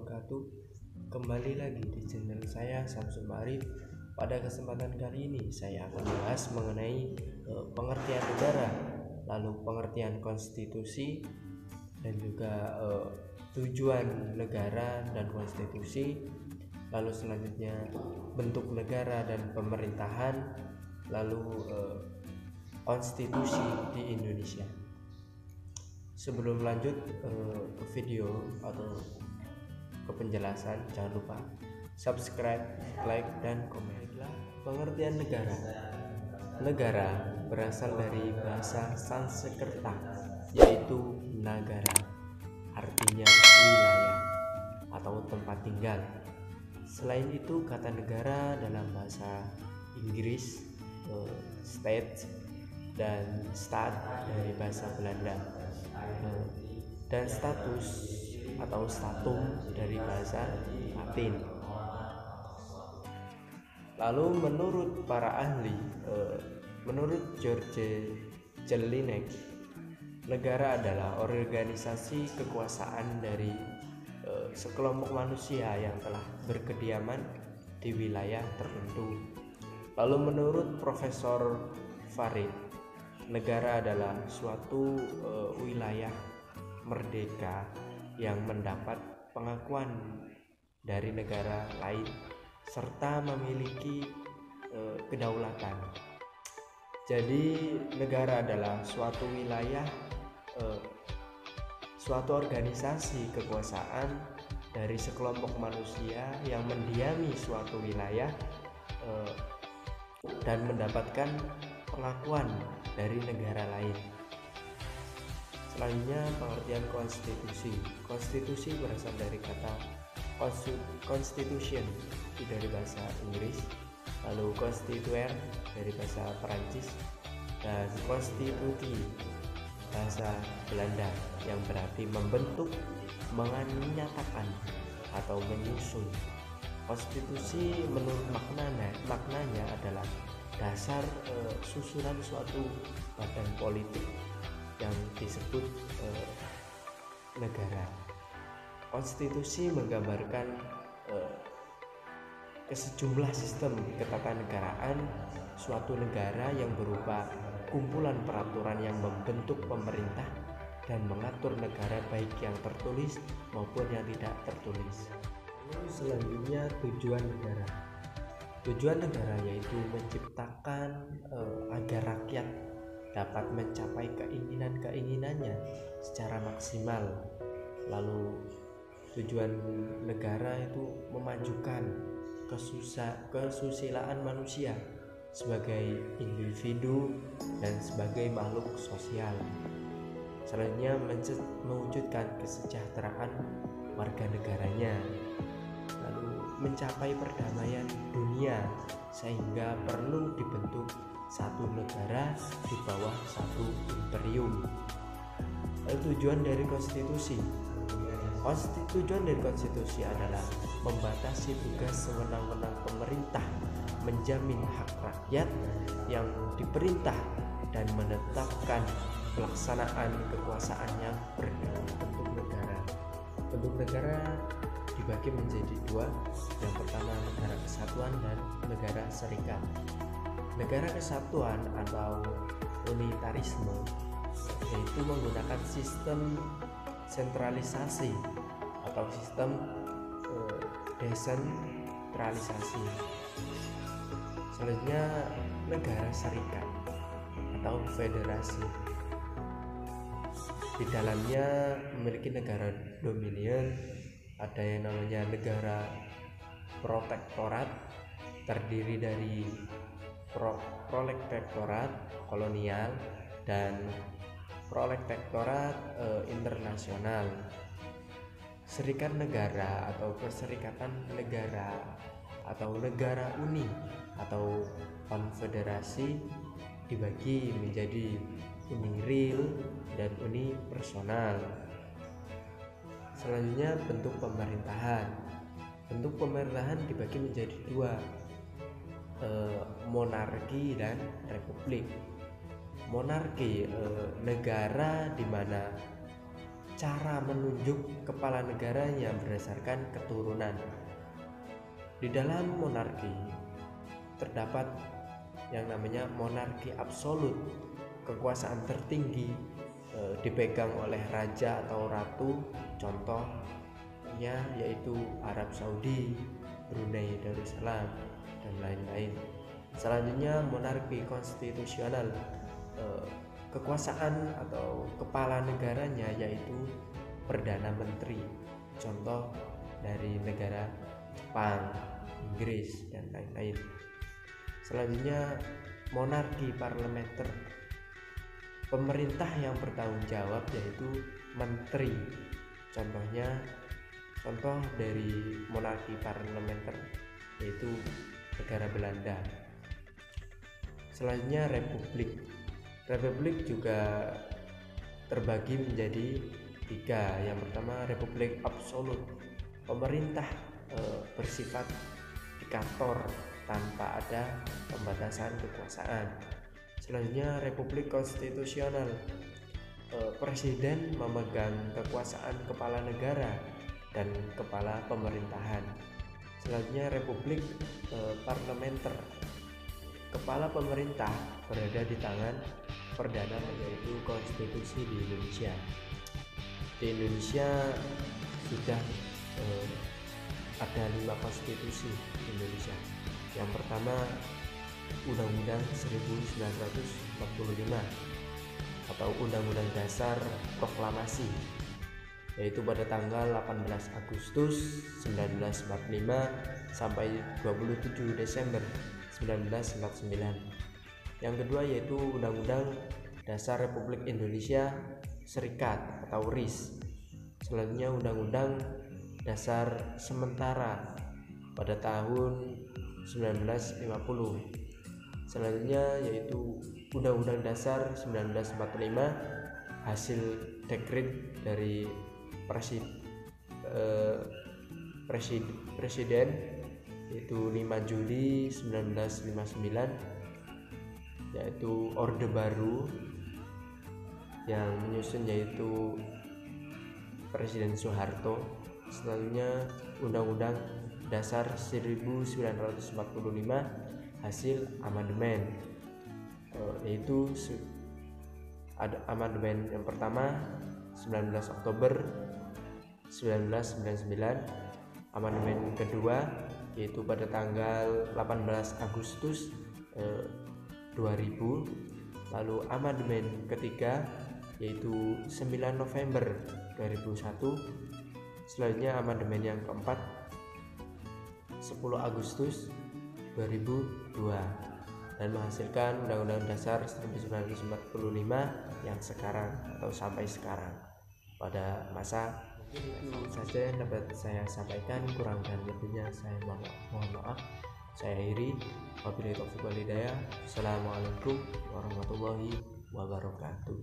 wabarakatuh. Kembali lagi di channel saya Samsul Ma'arif. Pada kesempatan kali ini saya akan membahas mengenai pengertian negara, lalu pengertian konstitusi, dan juga tujuan negara dan konstitusi, lalu selanjutnya bentuk negara dan pemerintahan, lalu konstitusi di Indonesia. Sebelum lanjut ke video atau ke penjelasan, jangan lupa subscribe, like, dan komen. Pengertian negara. Negara berasal dari bahasa Sanskerta, yaitu nagara, artinya wilayah atau tempat tinggal. Selain itu, kata negara dalam bahasa Inggris state dan stat dari bahasa Belanda, dan status atau statum dari bahasa Latin. Lalu menurut para ahli, menurut George Jelinek, negara adalah organisasi kekuasaan dari sekelompok manusia yang telah berkediaman di wilayah tertentu. Lalu menurut Profesor Farid, negara adalah suatu wilayah merdeka yang mendapat pengakuan dari negara lain serta memiliki kedaulatan. Jadi negara adalah suatu wilayah, suatu organisasi kekuasaan dari sekelompok manusia yang mendiami suatu wilayah dan mendapatkan pengakuan dari negara lain. Selanjutnya, pengertian konstitusi. Konstitusi berasal dari kata constitution, itu dari bahasa Inggris, lalu constituer dari bahasa Perancis, dan constituti bahasa Belanda yang berarti membentuk, menyatakan, atau menyusun. Konstitusi menurut maknanya adalah dasar susunan suatu badan politik yang disebut negara. Konstitusi menggambarkan sejumlah sistem ketatanegaraan suatu negara yang berupa kumpulan peraturan yang membentuk pemerintah dan mengatur negara baik yang tertulis maupun yang tidak tertulis. Lalu selanjutnya, tujuan negara. Tujuan negara yaitu menciptakan agar rakyat dapat mencapai keinginannya secara maksimal. Lalu tujuan negara itu memajukan kesusilaan manusia sebagai individu dan sebagai makhluk sosial. Selanjutnya, mewujudkan kesejahteraan warga negaranya, lalu mencapai perdamaian dunia sehingga perlu dibentuk satu negara di bawah satu imperium. Lalu tujuan dari konstitusi. Tujuan dari konstitusi adalah membatasi tugas sewenang-wenang pemerintah, menjamin hak rakyat yang diperintah, dan menetapkan pelaksanaan kekuasaan yang berbentuk negara. Bentuk negara dibagi menjadi dua. Yang pertama, negara kesatuan dan negara serikat. Negara kesatuan atau unitarisme yaitu menggunakan sistem sentralisasi atau sistem desentralisasi. Selanjutnya, negara serikat atau federasi. Di dalamnya memiliki negara dominion, ada yang namanya negara protektorat, terdiri dari protektorat kolonial dan protektorat internasional. Serikat negara atau perserikatan negara atau negara uni atau konfederasi dibagi menjadi uni real dan uni personal. Selanjutnya, bentuk pemerintahan. Bentuk pemerintahan dibagi menjadi dua, monarki dan republik. Monarki negara di mana cara menunjuk kepala negaranya berdasarkan keturunan. Di dalam monarki terdapat yang namanya monarki absolut. Kekuasaan tertinggi dipegang oleh raja atau ratu, contohnya yaitu Arab Saudi, Brunei Darussalam, dan lain-lain. Selanjutnya monarki konstitusional. Kekuasaan atau kepala negaranya yaitu Perdana Menteri, contoh dari negara Jepang, Inggris, dan lain-lain. Selanjutnya monarki parlementer. Pemerintah yang bertanggung jawab yaitu menteri, contoh dari monarki parlementer yaitu negara Belanda. Selanjutnya republik. Republik juga terbagi menjadi 3. Yang pertama republik absolut. Pemerintah bersifat diktator tanpa ada pembatasan kekuasaan. Selanjutnya republik konstitusional. Presiden memegang kekuasaan kepala negara dan kepala pemerintahan. Selanjutnya republik parlementer. Kepala pemerintah berada di tangan perdana, yaitu konstitusi di Indonesia. Di Indonesia sudah ada 5 konstitusi di Indonesia. Yang pertama Undang-Undang 1945 atau Undang-Undang Dasar Proklamasi, yaitu pada tanggal 18 Agustus 1945 sampai 27 Desember 1949. Yang kedua yaitu Undang-Undang Dasar Republik Indonesia Serikat atau RIS. Selanjutnya Undang-Undang Dasar Sementara pada tahun 1950. Selanjutnya yaitu Undang-Undang Dasar 1945 hasil dekret dari presiden yaitu 5 Juli 1959, yaitu Orde Baru. Yang menyusun yaitu Presiden Soeharto. Selanjutnya Undang-Undang Dasar 1945 hasil amandemen, yaitu ada amandemen yang pertama 19 Oktober 1999, amandemen kedua yaitu pada tanggal 18 Agustus 2000, lalu amandemen ketiga yaitu 9 November 2001, selanjutnya amandemen yang keempat 10 Agustus 2002 dan menghasilkan Undang-Undang Dasar 1945 yang sekarang atau sampai sekarang. Pada masa itu saja yang dapat saya sampaikan, kurang dan lebihnya saya mohon maaf. Saya akhiri, wabillahi taufiq wal hidayah. Assalamualaikum warahmatullahi wabarakatuh.